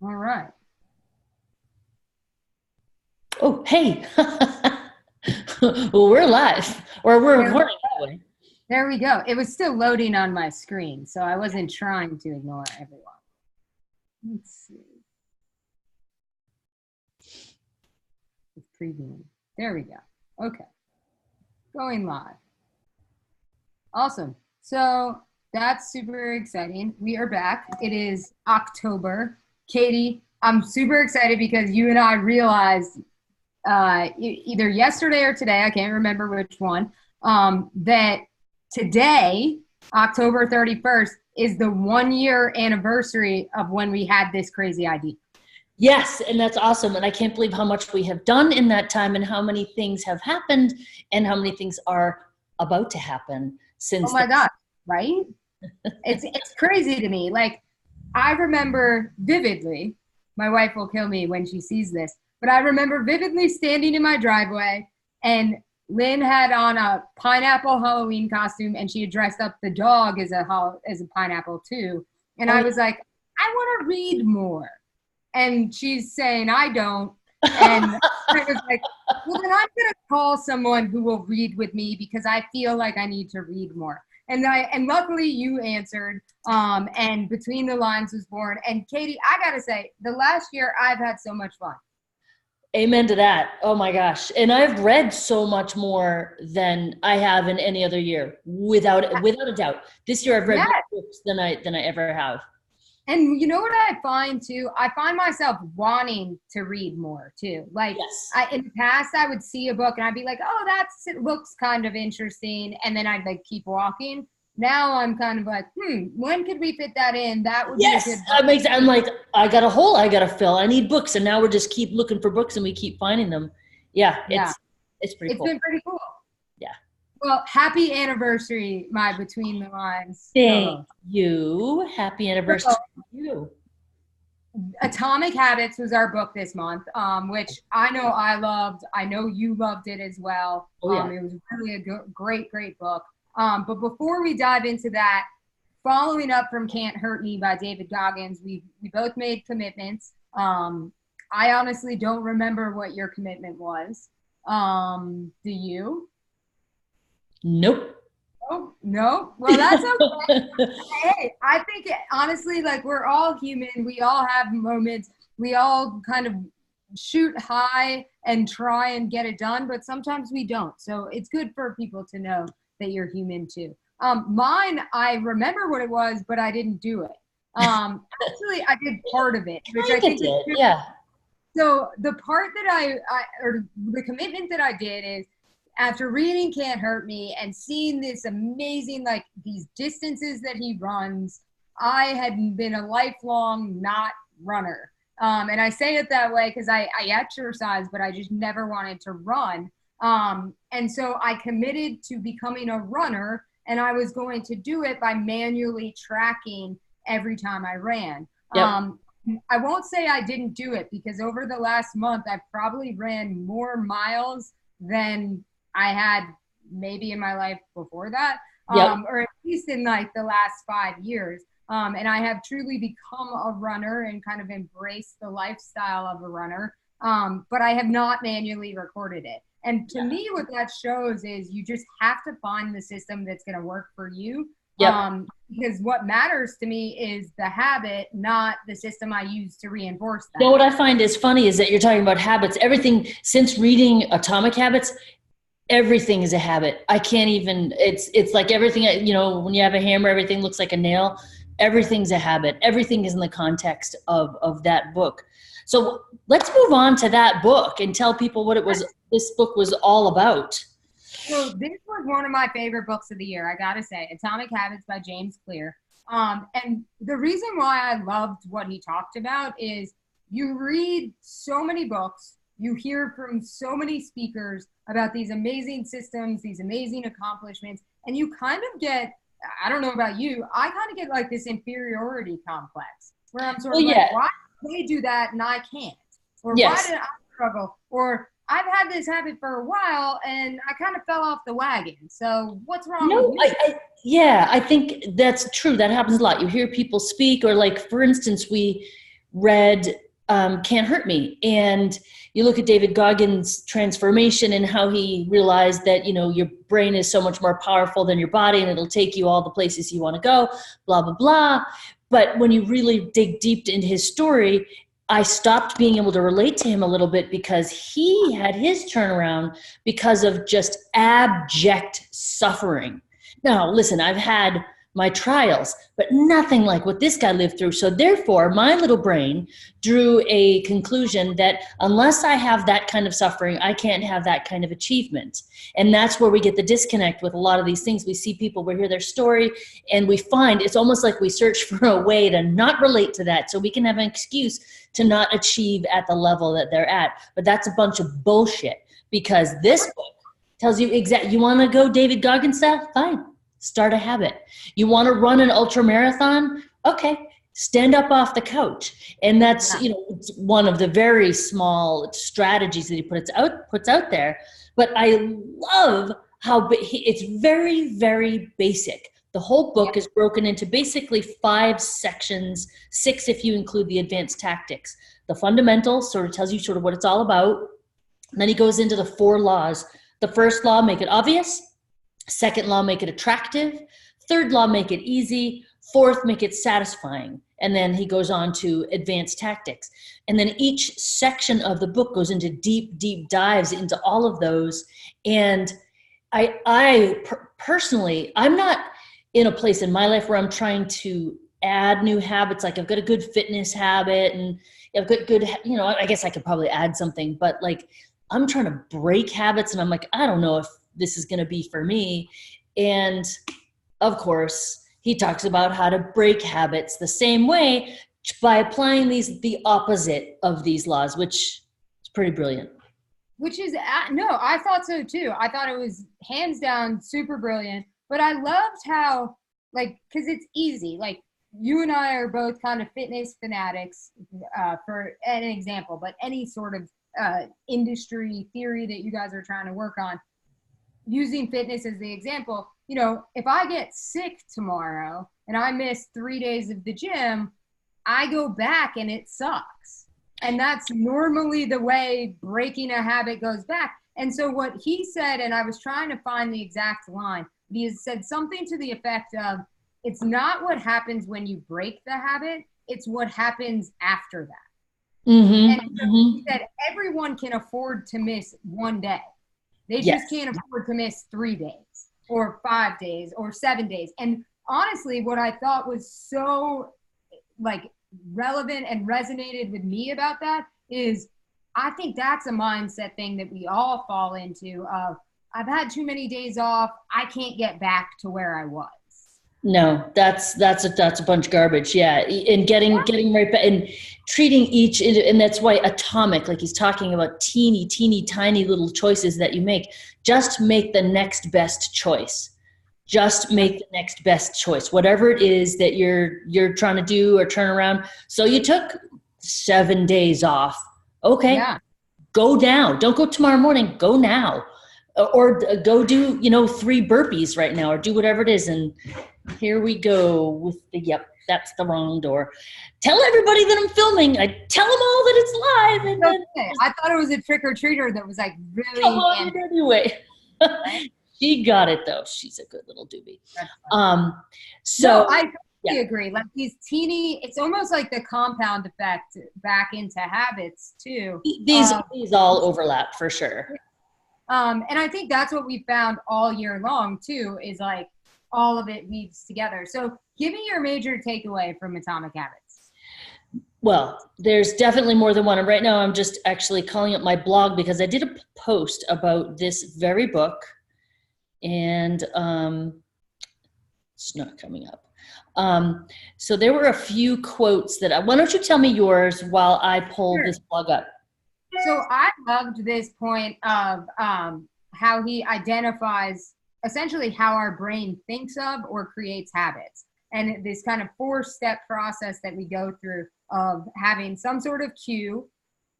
All right. Oh, hey. Well, we're live, or we're There, recording anyway. there we go. It was still loading on my screen, so I wasn't trying to ignore everyone. Let's see. It's previewing. There we go. Okay. Going live. Awesome. So that's super exciting. We are back. It is October. Katie, I'm super excited because you and I realized either yesterday or today, I can't remember which one, that today, October 31st, is the 1 year anniversary of when we had this crazy idea. Yes, and that's awesome. And I can't believe how much we have done in that time and how many things have happened and how many things are about to happen Oh since my then. God, right? It's crazy to me. Like, I remember vividly, my wife will kill me when she sees this, but I remember vividly standing in my driveway and Lynn had on a pineapple Halloween costume and she had dressed up the dog as a pineapple too. And Oh, I was like, I want to read more. And she's saying, I don't. And I was like, well, then I'm going to call someone who will read with me because I feel like I need to read more. And luckily you answered, and Between the Lines was born. And Katie, I gotta say, the last year I've had so much fun. amen to that. Oh my gosh. And I've read so much more than I have in any other year, without a doubt. This year I've read Yeah. more books than I ever have. And you know what I find too? I find myself wanting to read more too. Like Yes. in the past, I would see a book and I'd be like, "Oh, it looks kind of interesting," and then I'd like keep walking. Now I'm kind of like, when could we fit that in? That would be a Yes, good book. I'm like, I got a hole I got to fill. I need books, and now we're just keep looking for books, and we keep finding them. Yeah, Yeah, it's pretty it's cool. been pretty cool. Yeah. Well, happy anniversary, my Between the Lines Thank co-host. you. Happy So, anniversary to you. Atomic Habits was our book this month, which I know I loved. I know you loved it as well. Oh yeah. It was really a great, great book. But before we dive into that, following up from Can't Hurt Me by David Goggins, we both made commitments. I honestly don't remember what your commitment was. Do you? Nope. Oh, no. Well, that's okay. Hey, I think honestly, like we're all human. We all have moments. We all kind of shoot high and try and get it done, but sometimes we don't. So it's good for people to know that you're human too. Mine, I remember what it was, but I didn't do it. Actually, I did part of it, which I Kind of think is did. good. Yeah. So the part that or the commitment that I did is after reading Can't Hurt Me and seeing this amazing, like these distances that he runs, I had been a lifelong not runner. And I say it that way because I exercise, but I just never wanted to run. And so I committed to becoming a runner, and I was going to do it by manually tracking every time I ran. Yep. I won't say I didn't do it because over the last month, I've probably ran more miles than I had maybe in my life before that, Yep. or at least in like the last 5 years. And I have truly become a runner and kind of embraced the lifestyle of a runner. But I have not manually recorded it. And to me, what that shows is you just have to find the system that's going to work for you. Yep. Because what matters to me is the habit, not the system I use to reinforce You that. know what I find is funny is that you're talking about habits. Everything since reading Atomic Habits, everything is a habit. I can't even, it's like everything, when you have a hammer, everything looks like a nail. Everything's a habit. Everything is in the context of that book. So let's move on to that book and tell people what this book was all about. So this was one of my favorite books of the year, I gotta say, Atomic Habits by James Clear. And the reason why I loved what he talked about is you read so many books, you hear from so many speakers about these amazing systems, these amazing accomplishments, and you kind of get, I don't know about you, I kind of get like this inferiority complex where I'm sort Well, of like, yeah. why do they do that and I can't? Or why Yes. did I struggle? Or I've had this habit for a while and I kind of fell off the wagon. So what's wrong with No, you? yeah, I think that's true. That happens a lot. You hear people speak, or like, for instance, read Can't Hurt Me. And you look at David Goggins' transformation and how he realized that, you know, your brain is so much more powerful than your body and it'll take you all the places you want to go, blah, blah, blah. But when you really dig deep into his story, I stopped being able to relate to him a little bit because he had his turnaround because of just abject suffering. Now, listen, I've had my trials, but nothing like what this guy lived through. So therefore, my little brain drew a conclusion that unless I have that kind of suffering, I can't have that kind of achievement. And that's where we get the disconnect with a lot of these things. We see people, we hear their story, and we find it's almost like we search for a way to not relate to that so we can have an excuse to not achieve at the level that they're at. But that's a bunch of bullshit, because this book tells you exactly, you want to go David Goggins style? Fine. Start a habit. You want to run an ultra marathon? Okay, stand up off the couch. And that's, you know, it's one of the very small strategies that he puts out there. But I love how it's very, very basic. The whole book is broken into basically 5 sections, 6 if you include the advanced tactics. The fundamentals sort of tells you sort of what it's all about. And then he goes into the 4 laws. The first law, make it obvious. Second law, make it attractive. Third law, make it easy. Fourth, make it satisfying. And then he goes on to advanced tactics. And then each section of the book goes into deep, deep dives into all of those. And I personally, I'm not in a place in my life where I'm trying to add new habits. Like I've got a good fitness habit and I've got good, you know, I guess I could probably add something, but like I'm trying to break habits and I'm like, I don't know if this is going to be for me. And of course, he talks about how to break habits the same way by applying the opposite of these laws, which is pretty brilliant. Which is, no, I thought so too. I thought it was hands down super brilliant, but I loved how, like, cause it's easy. Like you and I are both kind of fitness fanatics, for an example, but any sort of industry theory that you guys are trying to work on, using fitness as the example, you know, if I get sick tomorrow and I miss 3 days of the gym, I go back and it sucks. And that's normally the way breaking a habit goes back. And so what he said, and I was trying to find the exact line, but he said something to the effect of, it's not what happens when you break the habit, it's what happens after that. Mm-hmm. And so he said everyone can afford to miss 1 day. They just can't afford to miss 3 days or 5 days or 7 days. And honestly, what I thought was so like relevant and resonated with me about that is I think that's a mindset thing that we all fall into of, I've had too many days off. I can't get back to where I was. No, that's a bunch of garbage. Yeah. And getting right back and treating each, and that's why atomic, like he's talking about teeny, tiny little choices that you make. Just make the next best choice. Just make the next best choice, whatever it is that you're trying to do or turn around. So you took 7 days off. Okay. Yeah. Go now. Don't go tomorrow morning. Go now. Or go do, 3 burpees right now, or do whatever it is. And here we go with that's the wrong door. Tell everybody that I'm filming. I tell them all that it's live. And then I thought it was a trick-or-treater that was like really. Come on, anyway. She got it though. She's a good little doobie. So no, I totally agree. Like these teeny, it's almost like the compound effect back into habits too. These all overlap for sure. And I think that's what we found all year long too, is like all of it weaves together. So give me your major takeaway from Atomic Habits. Well, there's definitely more than one. And right now I'm just actually calling up my blog because I did a post about this very book and it's not coming up. So there were a few quotes that why don't you tell me yours while I pull this blog up? So I loved this point of how he identifies essentially how our brain thinks of or creates habits. And this kind of 4-step process that we go through of having some sort of cue,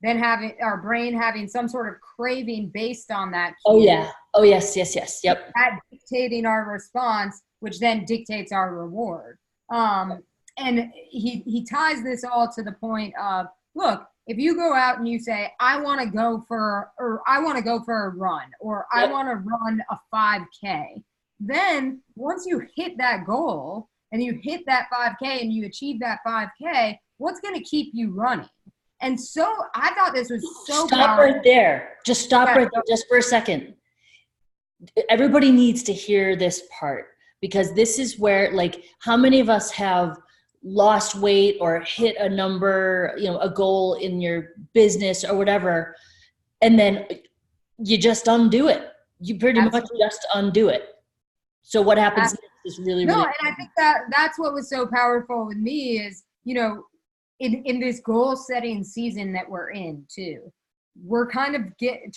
then having our brain having some sort of craving based on that cue. Oh, yeah. Oh, yes. Yep. That dictating our response, which then dictates our reward. and he ties this all to the point of, look, if you go out and you say, I want to go for a run, or I want to run a 5K, then once you hit that goal and you hit that 5K and you achieve that 5K, what's going to keep you running? And so I thought this was so Stop powerful. right there. Just stop right there just for a second. Everybody needs to hear this part, because this is where, like, how many of us have lost weight or hit a number, you know, a goal in your business or whatever, and then you just undo it. You pretty much just undo it. So what happens next is really, no, really and I think that's what was so powerful with me is, you know, in this goal setting season that we're in too, we're kind of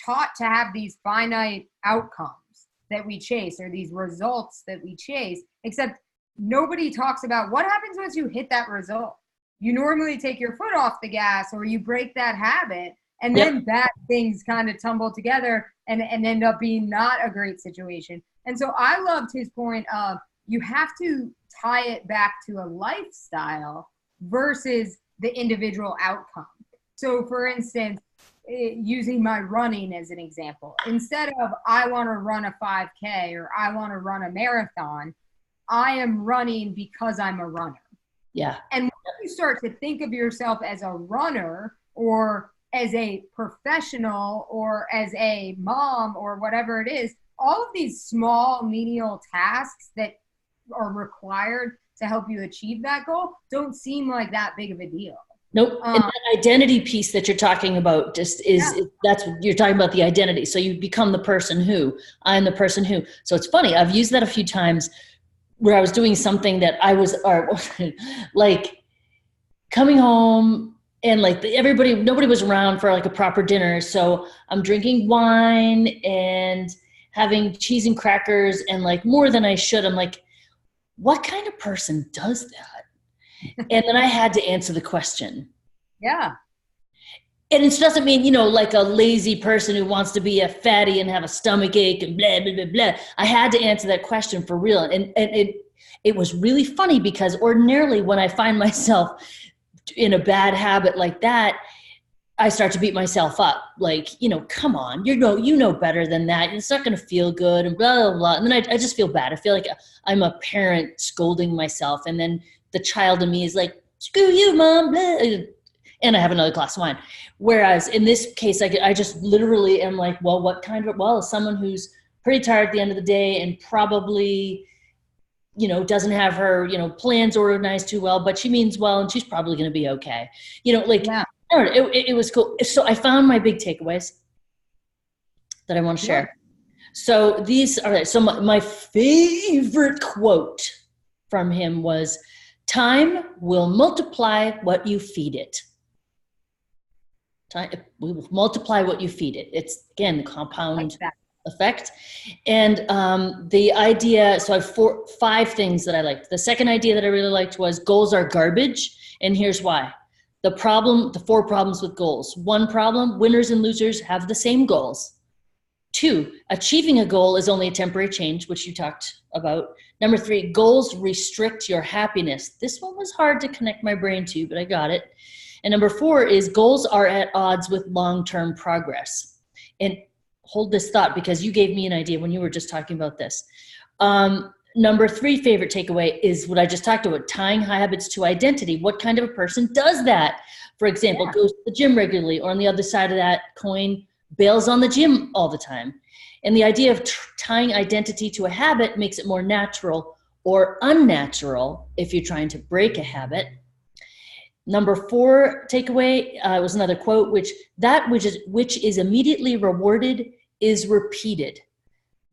taught to have these finite outcomes that we chase, or these results that we chase, except nobody talks about what happens once you hit that result. You normally take your foot off the gas, or you break that habit, and then bad things kind of tumble together and end up being not a great situation. And so I loved his point of, you have to tie it back to a lifestyle versus the individual outcome. So for instance, using my running as an example, instead of I want to run a 5K or I want to run a marathon, I am running because I'm a runner. Yeah. And when you start to think of yourself as a runner, or as a professional, or as a mom, or whatever it is, all of these small menial tasks that are required to help you achieve that goal don't seem like that big of a deal. Nope. And that identity piece that you're talking about just that's what you're talking about, the identity. So you become the person who, I'm the person who. So it's funny, I've used that a few times where I was doing something that I was like coming home and like nobody was around for like a proper dinner. So I'm drinking wine and having cheese and crackers and like more than I should. I'm like, what kind of person does that? And then I had to answer the question. Yeah. And it doesn't mean, you know, like a lazy person who wants to be a fatty and have a stomach ache and blah, blah, blah, blah. I had to answer that question for real. And it was really funny, because ordinarily when I find myself in a bad habit like that, I start to beat myself up. Like, you know, come on, you know better than that. It's not going to feel good and blah, blah, blah. And then I just feel bad. I feel like I'm a parent scolding myself. And then the child in me is like, screw you, mom. Blah. And I have another glass of wine. Whereas in this case, I just literally am like, well, what kind of, well, someone who's pretty tired at the end of the day and probably, you know, doesn't have her, you know, plans organized too well, but she means well, and she's probably going to be okay. You know, like, I don't know, it was cool. So I found my big takeaways that I want to share. So these are, so my favorite quote from him was, time will multiply what you feed it. Time will multiply what you feed it. It's, again, compound effect. And the idea, so I have 5 things that I liked. The second idea that I really liked was, goals are garbage. And here's why. The 4 problems with goals. 1 problem, winners and losers have the same goals. 2, achieving a goal is only a temporary change, which you talked about. Number 3, goals restrict your happiness. This one was hard to connect my brain to, but I got it. And number 4 is, goals are at odds with long-term progress. And hold this thought, because you gave me an idea when you were just talking about this. Number 3 favorite takeaway is what I just talked about, tying habits to identity. What kind of a person does that? For example, goes to the gym regularly, or on the other side of that coin, bails on the gym all the time. And the idea of tying identity to a habit makes it more natural or unnatural if you're trying to break a habit. Number 4 takeaway was another quote, which is immediately rewarded is repeated.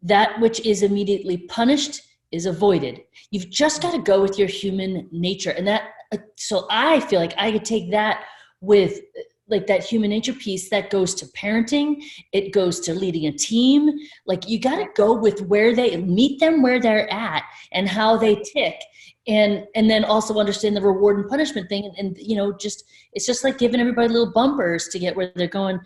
That which is immediately punished is avoided. You've just got to go with your human nature. And that, so I feel like I could take that with like that human nature piece that goes to parenting. It goes to leading a team. Like, you got to go with meet them where they're at and how they tick. And then also understand the reward and punishment thing. And you know, it's just like giving everybody little bumpers to get where they're going.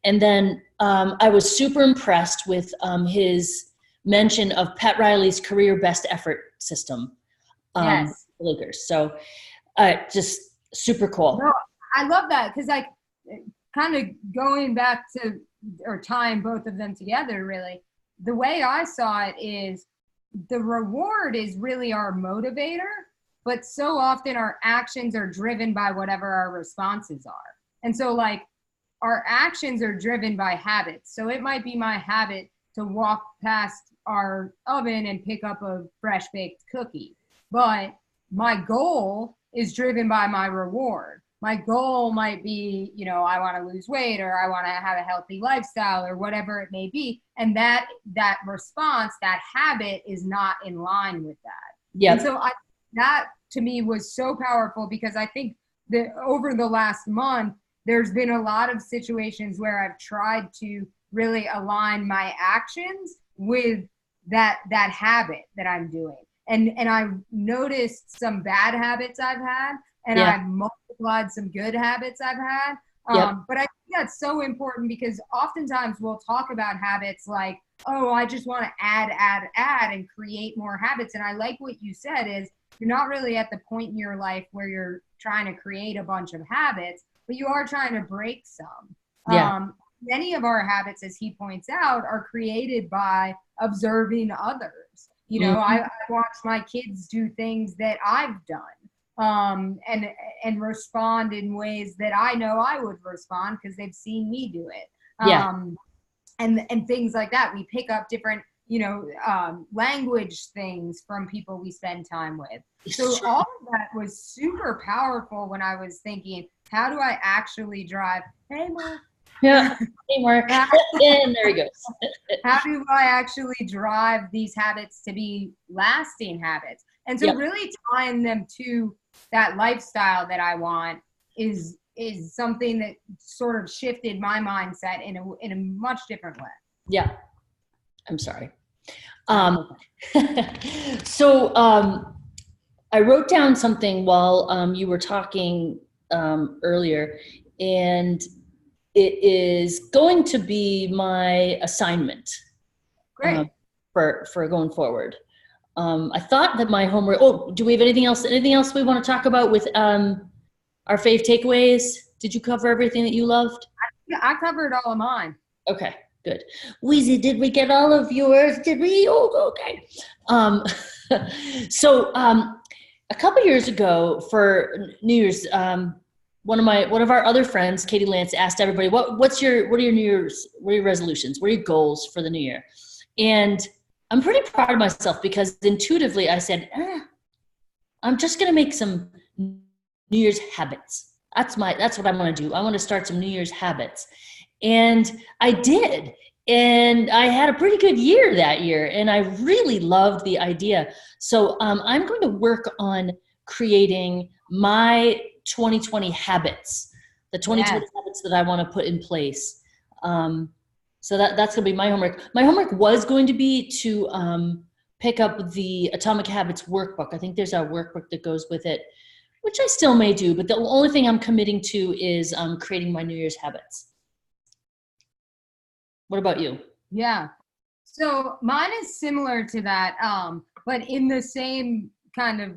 And then I was super impressed with his mention of Pat Riley's career best effort system. Lakers. So Just super cool. No, I love that because like kind of going back to or tying both of them together, really, the way I saw it is the reward is really our motivator, but so often our actions are driven by whatever our responses are. And so like our actions are driven by habits. So it might be my habit to walk past our oven and pick up a fresh baked cookie, but my goal is driven by my reward. My goal might be, you know, I want to lose weight or I want to have a healthy lifestyle or whatever it may be. And that response, that habit is not in line with that. Yeah. And so that to me was so powerful because I think that over the last month, there's been a lot of situations where I've tried to really align my actions with that habit that I'm doing. And I've noticed some bad habits I've had, and I've multiplied some good habits I've had. But I think that's so important because oftentimes we'll talk about habits like, oh, I just want to add and create more habits. And I like what you said is you're not really at the point in your life where you're trying to create a bunch of habits, but you are trying to break some. Many of our habits, as he points out, are created by observing others. You know, I watch my kids do things that I've done, and respond in ways that I know I would respond because they've seen me do it. And things like that. We pick up different, you know, language things from people we spend time with. So all of that was super powerful when I was thinking, how do I actually drive? Hey, Mark. Yeah, hey, Mark. And there he goes. How do I actually drive these habits to be lasting habits? And so really tying them to that lifestyle that I want is something that sort of shifted my mindset in a much different way. Yeah. I'm sorry. So I wrote down something while you were talking earlier, and it is going to be my assignment. Great. For going forward. I thought that my homework, do we have anything else we want to talk about with our fave takeaways? Did you cover everything that you loved? I covered all of mine. Okay, good. Wheezy, did we get all of yours? Did we? Oh, okay. So a couple years ago for New Year's, one of our other friends, Katie Lance, asked everybody, what are your New Year's, what are your resolutions? What are your goals for the new year? And I'm pretty proud of myself because intuitively I said, I'm just going to make some New Year's habits. That's what I want to do. I want to start some New Year's habits. And I did. And I had a pretty good year that year. And I really loved the idea. So I'm going to work on creating my 2020 habits, the 2020 habits that I want to put in place. So that's going to be my homework. My homework was going to be to pick up the Atomic Habits workbook. I think there's a workbook that goes with it, which I still may do, but the only thing I'm committing to is creating my New Year's habits. What about you? Yeah. So mine is similar to that, but in the same kind of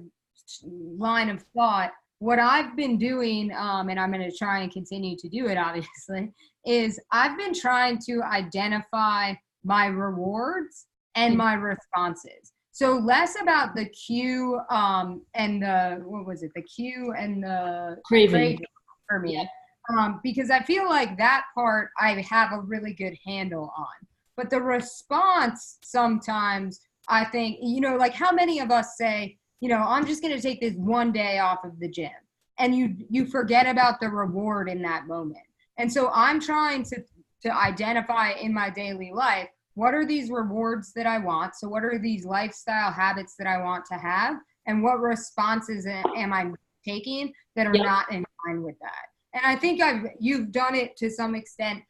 line of thought. What I've been doing, and I'm going to try and continue to do it, obviously, is I've been trying to identify my rewards and my responses. So less about the cue and the, what was it? The cue and the craving for me. Because I feel like that part I have a really good handle on. But the response sometimes, I think, you know, like how many of us say, you know, I'm just going to take this one day off of the gym, and you forget about the reward in that moment. And so I'm trying to identify in my daily life, what are these rewards that I want? So what are these lifestyle habits that I want to have? And what responses am I taking that are not in line with that? And I think you've done it to some extent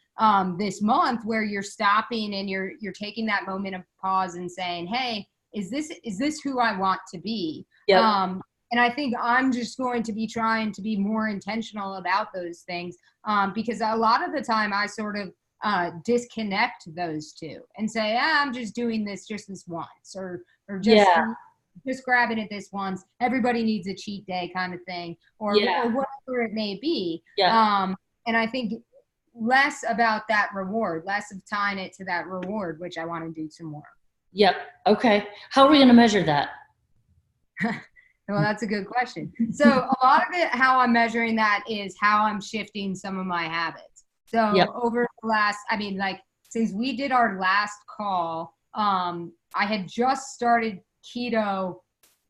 this month, where you're stopping and you're taking that moment of pause and saying, hey, is this who I want to be? And I think I'm just going to be trying to be more intentional about those things, because a lot of the time I sort of disconnect those two and say, I'm just doing this just this once, or just just grabbing it this once. Everybody needs a cheat day kind of thing, or whatever it may be. Yeah. And I think less about that reward, less of tying it to that reward, which I want to do some more. Yep. Okay. How are we going to measure that? Well, that's a good question. So a lot of it, how I'm measuring that is how I'm shifting some of my habits. So over the last, since we did our last call, I had just started keto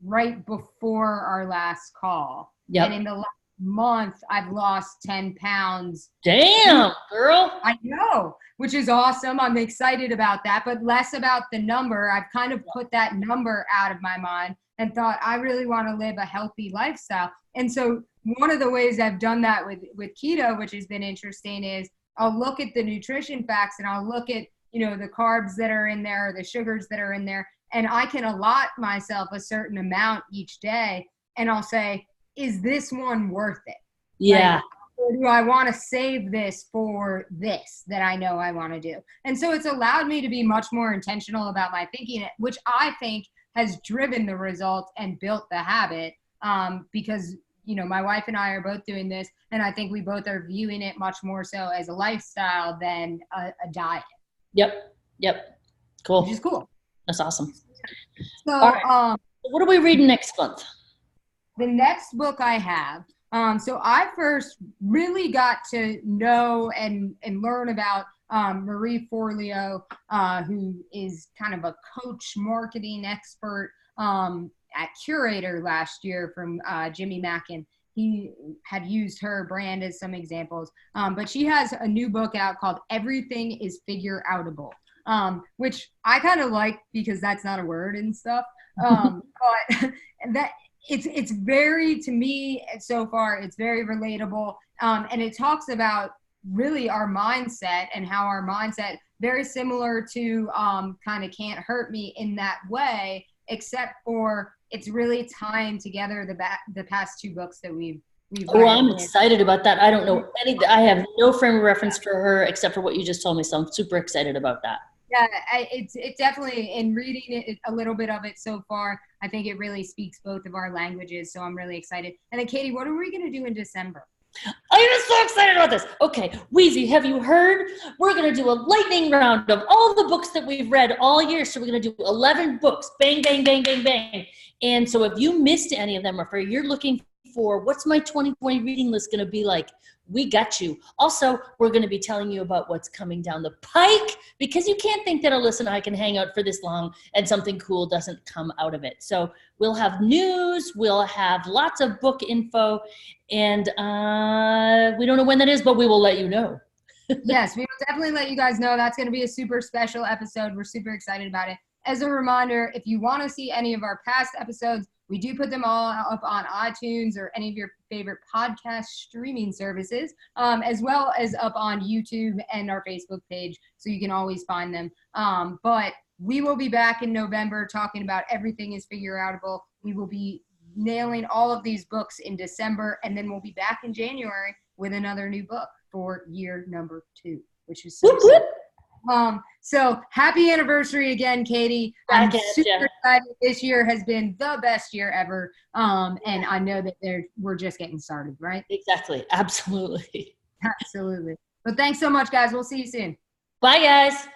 right before our last call. Yep. And in the last month, I've lost 10 pounds. Damn, girl. I know, which is awesome. I'm excited about that, but less about the number. I've kind of put that number out of my mind and thought I really want to live a healthy lifestyle. And so one of the ways I've done that with keto, which has been interesting, is I'll look at the nutrition facts and I'll look at, the carbs that are in there, the sugars that are in there, and I can allot myself a certain amount each day. And I'll say, is this one worth it? Yeah. Or do I want to save this for this that I know I want to do? And so it's allowed me to be much more intentional about my thinking, which I think has driven the results and built the habit, because, my wife and I are both doing this, and I think we both are viewing it much more so as a lifestyle than a diet. Yep. Cool. Which is cool. That's awesome. So, all right. What are we reading next month? The next book I have, so I first really got to know and learn about Marie Forleo, who is kind of a coach marketing expert at Curator last year from Jimmy Mackin. He had used her brand as some examples, but she has a new book out called Everything is Figure Outable, which I kind of like because that's not a word and stuff. But that it's very, to me so far, it's very relatable. And it talks about really our mindset and how our mindset, very similar to kind of Can't Hurt Me in that way, except for it's really tying together the past two books that we've read. I'm excited about that. I don't know anything. I have no frame of reference for her except for what you just told me. So I'm super excited about that. Yeah, it's definitely, in reading it, a little bit of it so far, I think it really speaks both of our languages. So I'm really excited. And then Katie, what are we going to do in December? I am so excited about this. Okay, Wheezy, have you heard? We're going to do a lightning round of all the books that we've read all year. So we're going to do 11 books. Bang, bang, bang, bang, bang. And so if you missed any of them, or if you're looking for what's my 2020 reading list going to be like, we got you. Also, we're going to be telling you about what's coming down the pike, because you can't think that Alyssa and I can hang out for this long and something cool doesn't come out of it. So we'll have news, we'll have lots of book info, and we don't know when that is, but we will let you know. Yes, we will definitely let you guys know. That's going to be a super special episode. We're super excited about it. As a reminder, if you want to see any of our past episodes, we do put them all up on iTunes or any of your favorite podcast streaming services, as well as up on YouTube and our Facebook page, so you can always find them. But we will be back in November talking about Everything is Figure Outable. We will be nailing all of these books in December, and then we'll be back in January with another new book for year number 2, which is so exciting. So happy anniversary again, Katie. I'm super excited. This year has been the best year ever. And I know that we're just getting started, right? Exactly. Absolutely. Absolutely. But thanks so much, guys. We'll see you soon. Bye, guys.